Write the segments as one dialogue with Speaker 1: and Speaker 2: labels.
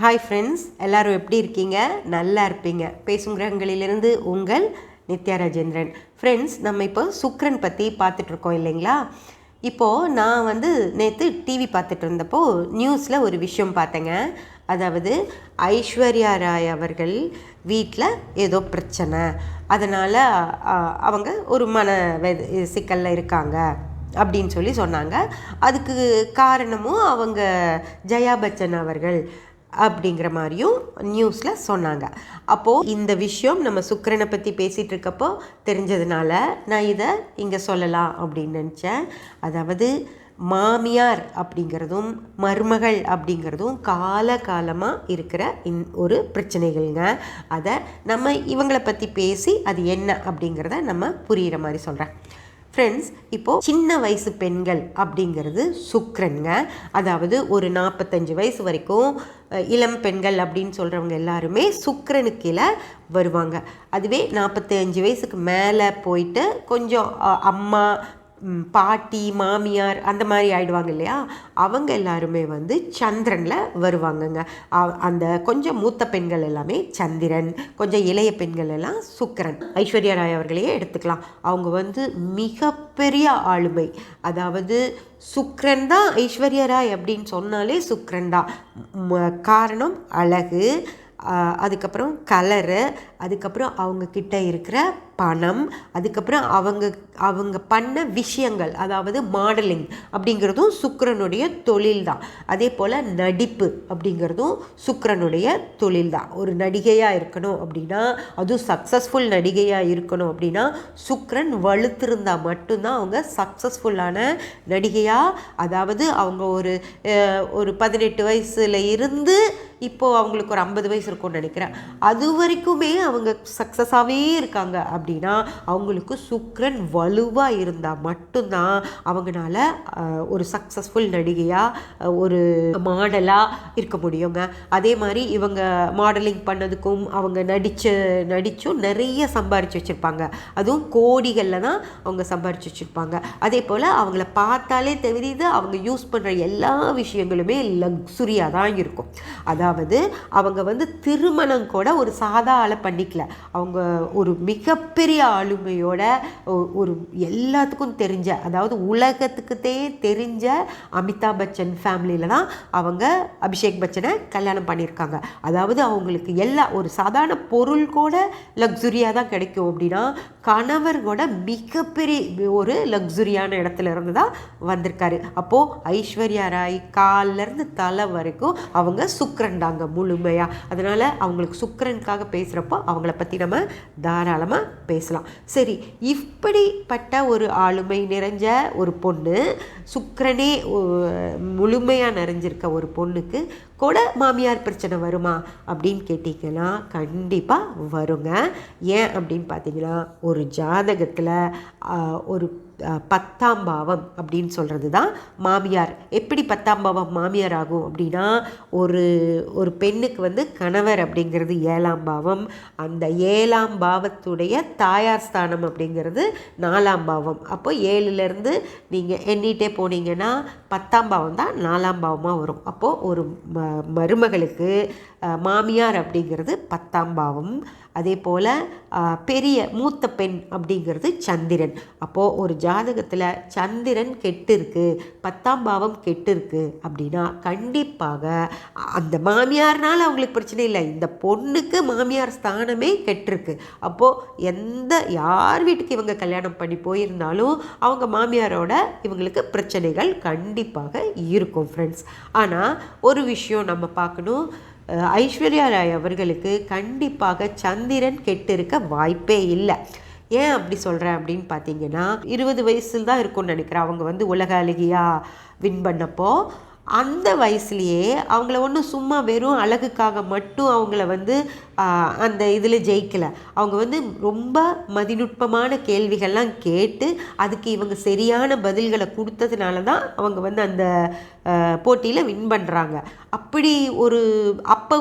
Speaker 1: Hi friends, எல்லோரும் எப்படி இருக்கீங்க? நல்லா இருப்பீங்க. பேசும் கிரகங்களிலிருந்து உங்கள் நித்யா ராஜேந்திரன். ஃப்ரெண்ட்ஸ், நம்ம இப்போ சுக்கிரன் பற்றி பார்த்துட்ருக்கோம் இல்லைங்களா? இப்போது நான் நேற்று டிவி பார்த்துட்டு இருந்தப்போ நியூஸில் ஒரு விஷயம் பார்த்தேங்க. அதாவது ஐஸ்வர்யா ராய் அவர்கள் வீட்டில் ஏதோ பிரச்சனை, அதனால் அவங்க ஒரு சிக்கலில் இருக்காங்க அப்படின்னு சொன்னாங்க. அதுக்கு காரணமும் அவங்க ஜெயா பச்சன் அவர்கள் அப்படிங்கிற மாதிரியும் நியூஸில் சொன்னாங்க. அப்போது இந்த விஷயம் நம்ம சுக்கிரனை பற்றி பேசிகிட்டு இருக்கப்போ தெரிஞ்சதுனால நான் இதை இங்கே சொல்லலாம் அப்படின்னு நினச்சேன். அதாவது மாமியார் அப்படிங்கிறதும் மருமகள் அப்படிங்கிறதும் காலகாலமாக இருக்கிற ஒரு பிரச்சனைகள்ங்க. அதை நம்ம இவங்களை பற்றி பேசி அது என்ன அப்படிங்கிறத நம்ம புரிகிற மாதிரி சொல்கிறேன். ஃப்ரெண்ட்ஸ், இப்போது சின்ன வயசு பெண்கள் அப்படிங்கிறது சுக்கிரனுங்க. அதாவது ஒரு 45 வயசு வரைக்கும் இளம் பெண்கள் அப்படின்னு சொல்கிறவங்க எல்லாருமே சுக்கிரனுக்கு கீழே வருவாங்க. அதுவே 45 வயசுக்கு மேலே போயிட்டு கொஞ்சம் அம்மா, பாட்டி, மாமியார் அந்த மாதிரி ஆயிடுவாங்க இல்லையா, அவங்க எல்லாருமே சந்திரனில் வருவாங்கங்க. அந்த கொஞ்சம் மூத்த பெண்கள் எல்லாமே சந்திரன், கொஞ்சம் இளைய பெண்கள் எல்லாம் சுக்கிரன். ஐஸ்வர்யா ராய் அவர்களையே எடுத்துக்கலாம். அவங்க மிகப்பெரிய ஆளுமை. அதாவது சுக்கிரன் தான் ஐஸ்வர்யா ராய் அப்படின்னு சொன்னாலே சுக்கிரன் தான். காரணம் அழகு, அதுக்கப்புறம் கலரு, அதுக்கப்புறம் அவங்கக்கிட்ட இருக்கிற பணம், அதுக்கப்புறம் அவங்க பண்ண விஷயங்கள், அதாவது மாடலிங் அப்படிங்கிறதும் சுக்கிரனுடைய தொழில் தான். அதே போல் நடிப்பு அப்படிங்கிறதும் சுக்கிரனுடைய தொழில் தான். ஒரு நடிகையாக இருக்கணும் அப்படின்னா, அதுவும் சக்ஸஸ்ஃபுல் நடிகையாக இருக்கணும் அப்படின்னா சுக்கிரன் வலுத்திருந்தால் மட்டும்தான் அவங்க சக்ஸஸ்ஃபுல்லான நடிகையாக, அதாவது அவங்க ஒரு 18 வயசில் இருந்து இப்போது அவங்களுக்கு ஒரு 50 வயசு இருக்கும்னு நினைக்கிறேன், அது வரைக்குமே அவங்க சக்ஸஸாகவே இருக்காங்க. அப்படின்னா அவங்களுக்கு சுக்கிரன் வலுவாக இருந்தால் மட்டும்தான் அவங்களால ஒரு சக்ஸஸ்ஃபுல் நடிகையாக, ஒரு மாடலாக இருக்க முடியுங்க. அதே மாதிரி இவங்க மாடலிங் பண்ணதுக்கும் அவங்க நடிச்சும் நிறைய சம்பாரித்து வச்சுருப்பாங்க. அதுவும் கோடிகளில் தான் அவங்க சம்பாரித்து வச்சுருப்பாங்க. அதே போல் அவங்கள பார்த்தாலே தெரியுது அவங்க யூஸ் பண்ணுற எல்லா விஷயங்களுமே லக்ஸுரியாக தான் இருக்கும். அதாவது அவங்க திருமணம் கூட ஒரு சாதா ஆளை பண்ணிக்கல, அவங்க ஒரு மிகப்பெரிய ஆளுமையோட ஒரு எல்லாத்துக்கும் தெரிஞ்ச, அதாவது உலகத்துக்குத்தே தெரிஞ்ச அமிதாப் பச்சன் ஃபேமிலியில் தான் அவங்க அபிஷேக் பச்சனை கல்யாணம் பண்ணியிருக்காங்க. அதாவது அவங்களுக்கு ஒரு சாதாரண பொருள் கூட லக்ஸுரியாக தான் கிடைக்கும். அப்படின்னா கணவர் கூட மிகப்பெரிய ஒரு லக்ஸுரியான இடத்துல இருந்து தான் வந்திருக்காரு. அப்போது ஐஸ்வர்யா ராய் காலிலேருந்து தலை வரைக்கும் அவங்க சுக்கிரன் தாங்க முழுமையாக. அதனால் அவங்களுக்கு சுக்கிரனுக்காக பேசுகிறப்போ அவங்கள பற்றி நம்ம தாராளமாக பேசலாம். சரி, இப்படிப்பட்ட ஒரு ஆளுமை நிறைஞ்ச ஒரு பொண்ணு, சுக்கிரனே முழுமையாக நிறைஞ்சிருக்க ஒரு பொண்ணுக்கு கூட மாமியார் பிரச்சனை வருமா அப்படின்னு கேட்டிங்கன்னா கண்டிப்பாக வருங்க. ஏன் அப்படின்னு பார்த்தீங்கன்னா, ஒரு ஜாதகத்தில் ஒரு 10ஆம் பாவம் அப்படின்னு சொல்கிறது தான் மாமியார். எப்படி 10ஆம் பாவம் மாமியார் ஆகும் அப்படின்னா, ஒரு பெண்ணுக்கு கணவர் அப்படிங்கிறது 7ஆம் பாவம், அந்த 7ஆம் பாவத்துடைய தாயார் ஸ்தானம் அப்படிங்கிறது 4ஆம் பாவம். அப்போ 7லேருந்து நீங்கள் எண்ணிட்டே போனீங்கன்னா 10ஆம் பாவம் தான் 4ஆம் பாவமாக வரும். அப்போது ஒரு மருமகளுக்கு மாமியார் அப்படிங்கிறது 10ஆம் பாவம். அதே போல் பெரிய மூத்த பெண் அப்படிங்கிறது சந்திரன். அப்போது ஒரு ஜாதகத்தில் சந்திரன் கெட்டு இருக்குது, 10ஆம் பாவம் கெட்டு இருக்குது அப்படின்னா கண்டிப்பாக அந்த மாமியார்னால் அவங்களுக்கு பிரச்சனை இல்லை, இந்த பொண்ணுக்கு மாமியார் ஸ்தானமே கெட்டிருக்கு. அப்போது யார் வீட்டுக்கு இவங்க கல்யாணம் பண்ணி போயிருந்தாலும் அவங்க மாமியாரோட இவங்களுக்கு பிரச்சனைகள் கண்டிப்பாக இருக்கும் ஃப்ரெண்ட்ஸ். ஆனால் ஒரு விஷயம் நம்ம பார்க்கணும், ஐஸ்வர்யா ராய் அவர்களுக்கு கண்டிப்பாக சந்திரன் கெட்டு இருக்க வாய்ப்பே இல்லை. ஏன் அப்படி சொல்கிறேன் அப்படின்னு பார்த்தீங்கன்னா, 20 வயசில் தான் இருக்கும்னு நினைக்கிறேன் அவங்க உலக அழகியாக வின் பண்ணப்போ. அந்த வயசுலேயே அவங்கள ஒன்றும் சும்மா வெறும் அழகுக்காக மட்டும் அவங்கள அந்த இதில் ஜெயிக்கலை. அவங்க வந்து ரொம்ப மதிநுட்பமான கேள்விகள்லாம் கேட்டு அதுக்கு இவங்க சரியான பதில்களை கொடுத்ததுனால தான் அவங்க வந்து அந்த போட்டியில் வின் பண்ணுறாங்க. அப்படி ஒரு அப்போ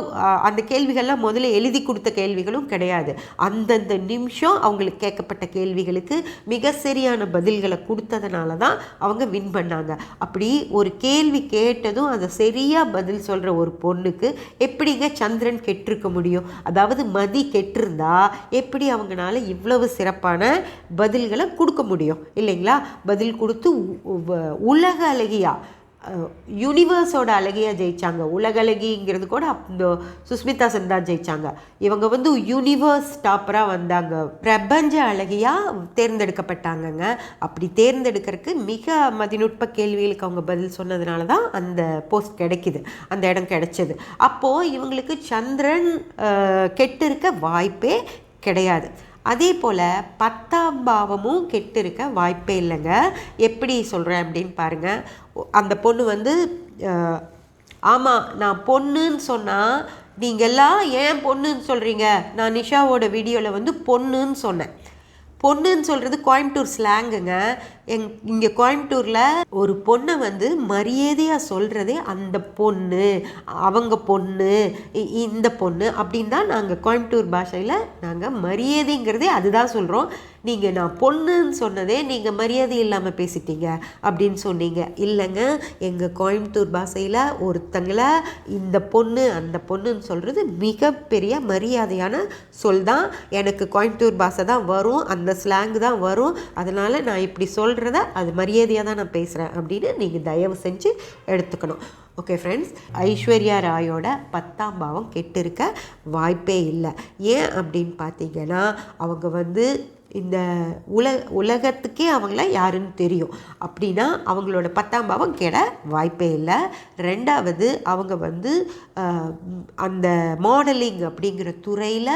Speaker 1: அந்த கேள்விகள்லாம் முதல்ல எழுதி கொடுத்த கேள்விகளும் கிடையாது. அந்தந்த நிமிஷம் அவங்களுக்கு கேட்கப்பட்ட கேள்விகளுக்கு மிக சரியான பதில்களை கொடுத்ததுனால தான் அவங்க வின் பண்ணாங்க. அப்படி ஒரு கேள்வி கேட்டதும் அதை சரியாக பதில் சொல்கிற ஒரு பொண்ணுக்கு எப்படிங்க சந்திரன் கெட்டிருக்க முடியும்? அதாவது மதி கெட்டிருந்தா எப்படி அவங்களால இவ்வளவு சிறப்பான பதில்களை கொடுக்க முடியும் இல்லைங்களா? பதில் கொடுத்து உலக அழகியா யூனிவர்ஸோட அழகியாக ஜெயித்தாங்க. உலக அழகிங்கிறது கூட இந்த சுஸ்மிதா சென் தான் ஜெயித்தாங்க. இவங்க வந்து யூனிவர்ஸ் டாப்பராக வந்தாங்க, பிரபஞ்ச அழகியாக தேர்ந்தெடுக்கப்பட்டாங்கங்க. அப்படி தேர்ந்தெடுக்கிறதுக்கு மிக மதிநுட்ப கேள்விகளுக்கு அவங்க பதில் சொன்னதுனால தான் அந்த போஸ்ட் கிடைக்கிது, அந்த இடம் கிடைச்சது. அப்போது இவங்களுக்கு சந்திரன் கெட்டு இருக்க வாய்ப்பே கிடையாது. அதே போல் 10ஆம் பாவமும் கெட்டு இருக்க வாய்ப்பே இல்லைங்க. எப்படி சொல்கிறேன் அப்படின்னு பாருங்கள். அந்த பொண்ணு வந்து ஆமாம் நான் பொண்ணுன்னு சொன்னால் நீங்கள்லாம் ஏன் பொண்ணுன்னு சொல்கிறீங்க? நான் நிஷாவோட வீடியோவில் வந்து பொண்ணுன்னு சொன்னேன். பொண்ணுன்னு சொல்கிறது கோயம்புத்தூர் ஸ்லாங்குங்க. இங்கே கோயம்புத்தூரில் ஒரு பொண்ணை வந்து மரியாதையாக சொல்கிறதே அந்த பொண்ணு, அவங்க பொண்ணு, இந்த பொண்ணு அப்படின்னு தான் நாங்கள் கோயம்புத்தூர் பாஷையில் நாங்கள் மரியாதைங்கிறதே அதுதான் சொல்கிறோம். நீங்கள் நான் பொண்ணுன்னு சொன்னதே நீங்கள் மரியாதை இல்லாமல் பேசிட்டீங்க அப்படின்னு சொன்னீங்க. இல்லைங்க, எங்கள் கோயம்புத்தூர் பாஷையில் ஒருத்தங்களை இந்த பொண்ணு அந்த பொண்ணுன்னு சொல்கிறது மிகப்பெரிய மரியாதையான சொல் தான். எனக்கு கோயம்புத்தூர் பாஷை தான் வரும், அந்த ஸ்லாங் தான் வரும். அதனால் நான் இப்படி சொல்கிறத அது மரியாதையாக தான் நான் பேசுகிறேன் அப்படின்னு நீங்கள் தயவு செஞ்சு எடுத்துக்கணும். ஓகே ஃப்ரெண்ட்ஸ், ஐஸ்வர்யா ராயோட 10ஆம் பாவம் கெட்டு இருக்க வாய்ப்பே இல்லை. ஏன் அப்படின்னு பார்த்தீங்கன்னா அவங்க வந்து இந்த உலகத்துக்கே அவங்கள யாருன்னு தெரியும். அப்படின்னா அவங்களோட 10ஆம் பாவம் கெட வாய்ப்பே இல்லை. ரெண்டாவது அவங்க வந்து அந்த மாடலிங் அப்படிங்கிற துறையில்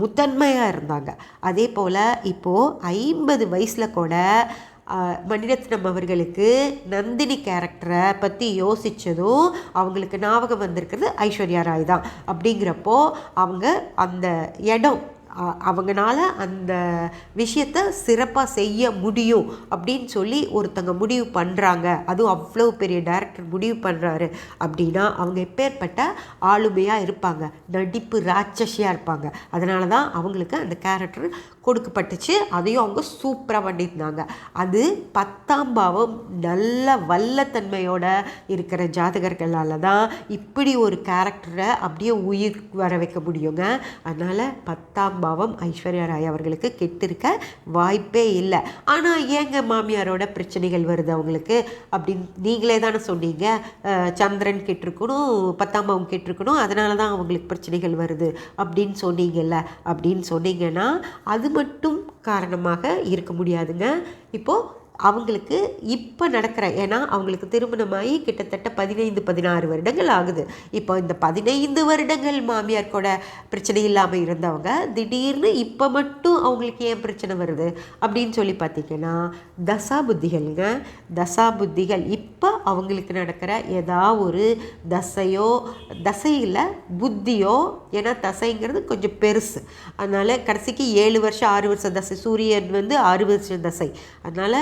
Speaker 1: முதன்மையாக இருந்தாங்க. அதே போல் இப்போது 50 வயசில் கூட மணிரத்னம் அவர்களுக்கு நந்தினி கேரக்டரை பற்றி யோசித்ததும் அவங்களுக்கு ஞாபகம் வந்திருக்கிறது ஐஸ்வர்யா ராய் தான். அப்படிங்கிறப்போ அவங்க அந்த இடம் அவங்களால அந்த விஷயத்தை சிறப்பாக செய்ய முடியும் அப்படின்னு சொல்லி ஒருத்தங்க முடிவு பண்ணுறாங்க. அதுவும் அவ்வளோ பெரிய டைரக்டர் முடிவு பண்ணுறாரு அப்படின்னா அவங்க எப்பேற்பட்ட ஆளுமையாக இருப்பாங்க, நடிப்பு ராட்சசியாக இருப்பாங்க. அதனால தான் அவங்களுக்கு அந்த கேரக்டர் கொடுக்கப்பட்டுச்சு. அதையும் அவங்க சூப்பராக பண்ணியிருந்தாங்க. அது 10ஆம் பாவம் நல்ல வல்லத்தன்மையோட இருக்கிற ஜாதகர்களால் தான் இப்படி ஒரு கேரக்டரை அப்படியே உயிர் வர வைக்க முடியுங்க. அதனால் 10ஆம் பாவம் ஐஸ்வர்யா ராய் அவர்களுக்கு கெட்டிருக்க வாய்ப்பே இல்லை. ஆனால் ஏங்க மாமியாரோட பிரச்சனைகள் வருது அவங்களுக்கு அப்படின்னு நீங்களே தானே சொன்னீங்க. சந்திரன் கெட்டிருக்கணும், 10ஆம் பாவம் கெட்டிருக்கணும், அதனால தான் அவங்களுக்கு பிரச்சனைகள் வருது அப்படின்னு சொன்னீங்கல்ல. அப்படின்னு சொன்னீங்கன்னா அது மட்டும் காரணமாக இருக்க முடியாதுங்க. இப்போது அவங்களுக்கு இப்போ நடக்கிற, ஏன்னா அவங்களுக்கு திருமணமாகி கிட்டத்தட்ட 15-16 வருடங்கள் ஆகுது. இப்போ இந்த 15 வருடங்கள் மாமியார் கூட பிரச்சனை இல்லாமல் இருந்தவங்க திடீர்னு இப்போ மட்டும் அவங்களுக்கு ஏன் பிரச்சனை வருது அப்படின்னு சொல்லி பார்த்தீங்கன்னா தசா புத்திகள்ங்க. தசா புத்திகள் இப்போ அவங்களுக்கு நடக்கிற ஏதாவது ஒரு தசையில் புத்தியோ, ஏன்னா தசைங்கிறது கொஞ்சம் பெருசு, அதனால் கடைசிக்கு 7 வருஷம் 6 வருஷம் தசை, சூரியன் வந்து 6 வருஷம் தசை, அதனால்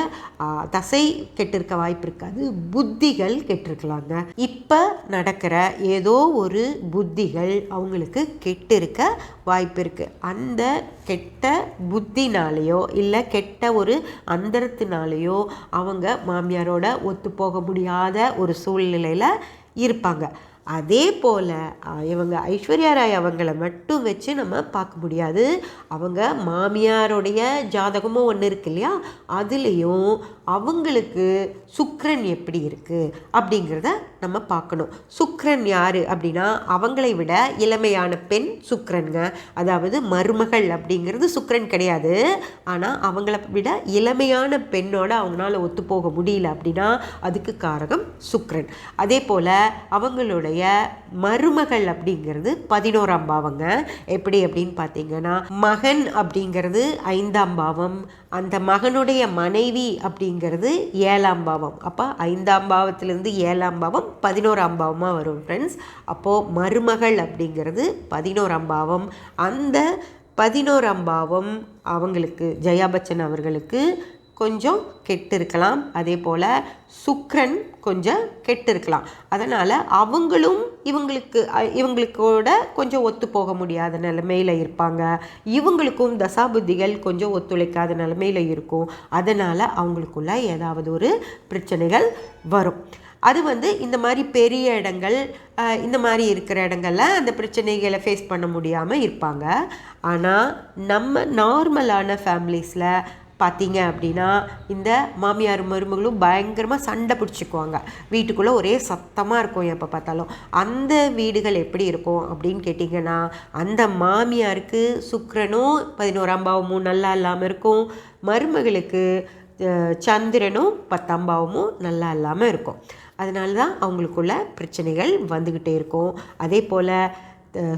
Speaker 1: தசை கெட்டிருக்க வாய்ப்பு இருக்காது, புத்திகள் கெட்டிருக்கலாங்க. இப்போ நடக்கிற ஏதோ ஒரு புத்திகள் அவங்களுக்கு கெட்டிருக்க வாய்ப்பு இருக்குது. அந்த கெட்ட புத்தினாலேயோ இல்லை கெட்ட ஒரு அந்தரத்தினாலேயோ அவங்க மாமியாரோட ஒத்து போக முடியாத ஒரு சூழ்நிலையில் இருப்பாங்க. அதே போல் இவங்க ஐஸ்வர்யா ராய் அவங்கள மட்டும் வச்சு நம்ம பார்க்க முடியாது. அவங்க மாமியாருடைய ஜாதகமும் ஒன்று இருக்கு இல்லையா, அதுலேயும் அவங்களுக்கு சுக்கிரன் எப்படி இருக்குது அப்படிங்கிறத நம்ம பார்க்கணும். சுக்கிரன் யார் அப்படின்னா அவங்களை விட இளமையான பெண் சுக்கிரனுங்க. அதாவது மருமகள் அப்படிங்கிறது சுக்கிரன் கிடையாது, ஆனால் அவங்கள விட இளமையான பெண்ணோட அவங்களால ஒத்து போக முடியல அப்படின்னா அதுக்கு காரணம் சுக்கிரன். அதே போல் அவங்களுடைய சுக்கிரனுடைய மருமகள் அப்படிங்கிறது 11ஆம் பாவங்க. எப்படி அப்படின்னு பார்த்தீங்கன்னா, மகன் அப்படிங்கிறது 5ஆம் பாவம், அந்த மகனுடைய மனைவி அப்படிங்கிறது 7ஆம் பாவம். அப்போ 5ஆம் பாவத்திலேருந்து 7ஆம் பாவம் 11ஆம் பாவமாக வரும் ஃப்ரெண்ட்ஸ். அப்போது மருமகள் அப்படிங்கிறது 11ஆம் பாவம். அந்த 11ஆம் பாவம் அவங்களுக்கு, ஜெயா பச்சன் அவர்களுக்கு கொஞ்சம் கெட்டு இருக்கலாம். அதே போல் சுக்கிரன் கொஞ்சம் கெட்டு இருக்கலாம். அதனால் அவங்களும் இவங்களுக்கோட கொஞ்சம் ஒத்து போக முடியாத நிலைமையில் இருப்பாங்க. இவங்களுக்கும் தசாபுத்திகள் கொஞ்சம் ஒத்துழைக்காத நிலைமையில் இருக்கும். அதனால் அவங்களுக்குள்ள ஏதாவது ஒரு பிரச்சனைகள் வரும். அது இந்த மாதிரி பெரிய இடங்கள், இந்த மாதிரி இருக்கிற இடங்களில் அந்த பிரச்சனைகளை ஃபேஸ் பண்ண முடியாமல் இருப்பாங்க. ஆனால் நம்ம நார்மலான ஃபேமிலிஸில் பார்த்தீங்க அப்படின்னா, இந்த மாமியார் மருமகளும் பயங்கரமாக சண்டை பிடிச்சிக்குவாங்க. வீட்டுக்குள்ளே ஒரே சத்தமாக இருக்கும் எப்போ பார்த்தாலும். அந்த வீடுகள் எப்படி இருக்கும் அப்படின்னு கேட்டிங்கன்னா, அந்த மாமியாருக்கு சுக்கிரனும் 11ஆம் பாவமும் நல்லா இல்லாமல் இருக்கும். மருமகளுக்கு சந்திரனும் 10ஆம் பாவமும் நல்லா இல்லாமல் இருக்கும். அதனால தான் அவங்களுக்குள்ள பிரச்சனைகள் வந்துக்கிட்டே இருக்கும். அதே போல்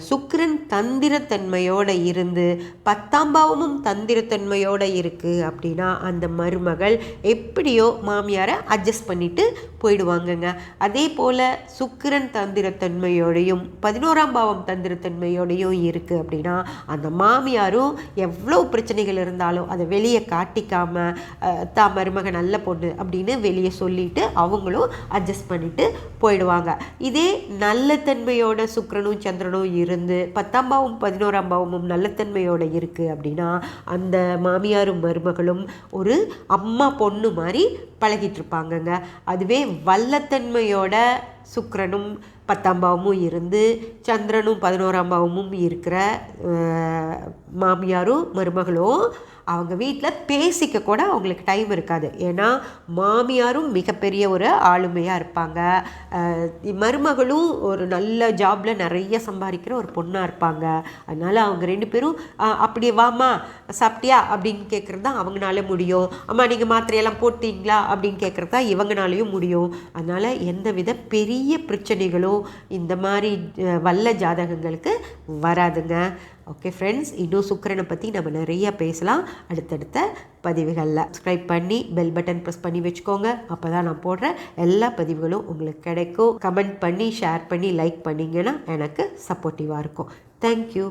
Speaker 1: சுக்கிரன் தந்திரத்தன்மையோடு இருந்து 10ஆம் பாவமும் தந்திரத்தன்மையோடு இருக்குது அப்படின்னா, அந்த மருமகள் எப்படியோ மாமியாரை அட்ஜஸ்ட் பண்ணிவிட்டு போயிடுவாங்கங்க. அதே போல் சுக்கிரன் தந்திரத்தன்மையோடையும் 11ஆம் பாவம் தந்திரத்தன்மையோடையும் இருக்குது அப்படின்னா, அந்த மாமியாரும் எவ்வளோ பிரச்சனைகள் இருந்தாலும் அதை வெளியே காட்டிக்காமல் தான் மருமக நல்ல பொண்ணு அப்படின்னு வெளியே சொல்லிவிட்டு அவங்களும் அட்ஜஸ்ட் பண்ணிவிட்டு போயிடுவாங்க. இதே நல்ல தன்மையோட சுக்கிரனும் சந்திரனும் இருந்து 10ஆம் பாவம் 11ஆம் பாவமும் நல்லத்தன்மையோட இருக்குது அப்படின்னா, அந்த மாமியாரும் மருமகளும் ஒரு அம்மா பொண்ணு மாதிரி பழகிட்டு இருப்பாங்கங்க. அதுவே வல்லத்தன்மையோட சுக்கிரனும் 10ஆம் பாவமும் இருந்து சந்திரனும் 11ஆம் பாவமும் இருக்கிற மாமியாரும் மருமகளும் அவங்க வீட்டில் பேசிக்க கூட அவங்களுக்கு டைம் இருக்காது. ஏன்னா மாமியாரும் மிகப்பெரிய ஒரு ஆளுமையாக இருப்பாங்க, மருமகளும் ஒரு நல்ல ஜாபில் நிறைய சம்பாதிக்கிற ஒரு பொண்ணாக இருப்பாங்க. அதனால் அவங்க 2 பேரும் அப்படியே வாமா சாப்பிட்டியா அப்படின்னு கேட்குறது தான் அவங்களால முடியும். அம்மா நீங்கள் மாத்திரையெல்லாம் போட்டிங்களா அப்படின்னு கேட்குறது தான் இவங்கனாலையும் முடியும். அதனால் எந்தவித பெரிய பிரச்சனைகளும் இந்த மாதிரி வல்ல ஜாதகங்களுக்கு வராதுங்க. ஓகே ஃப்ரெண்ட்ஸ், இன்னும் சுக்கிரனை பற்றி நம்ம நிறைய பேசலாம் அடுத்தடுத்த பதிவுகளில். சப்ஸ்கிரைப் பண்ணி பெல் பட்டன் ப்ரெஸ் பண்ணி வச்சுக்கோங்க. அப்போ தான் நான் போடுற எல்லா பதிவுகளும் உங்களுக்கு கிடைக்கும். கமெண்ட் பண்ணி ஷேர் பண்ணி லைக் பண்ணிங்கன்னா எனக்கு சப்போர்ட்டிவாக இருக்கும். தேங்க்யூ.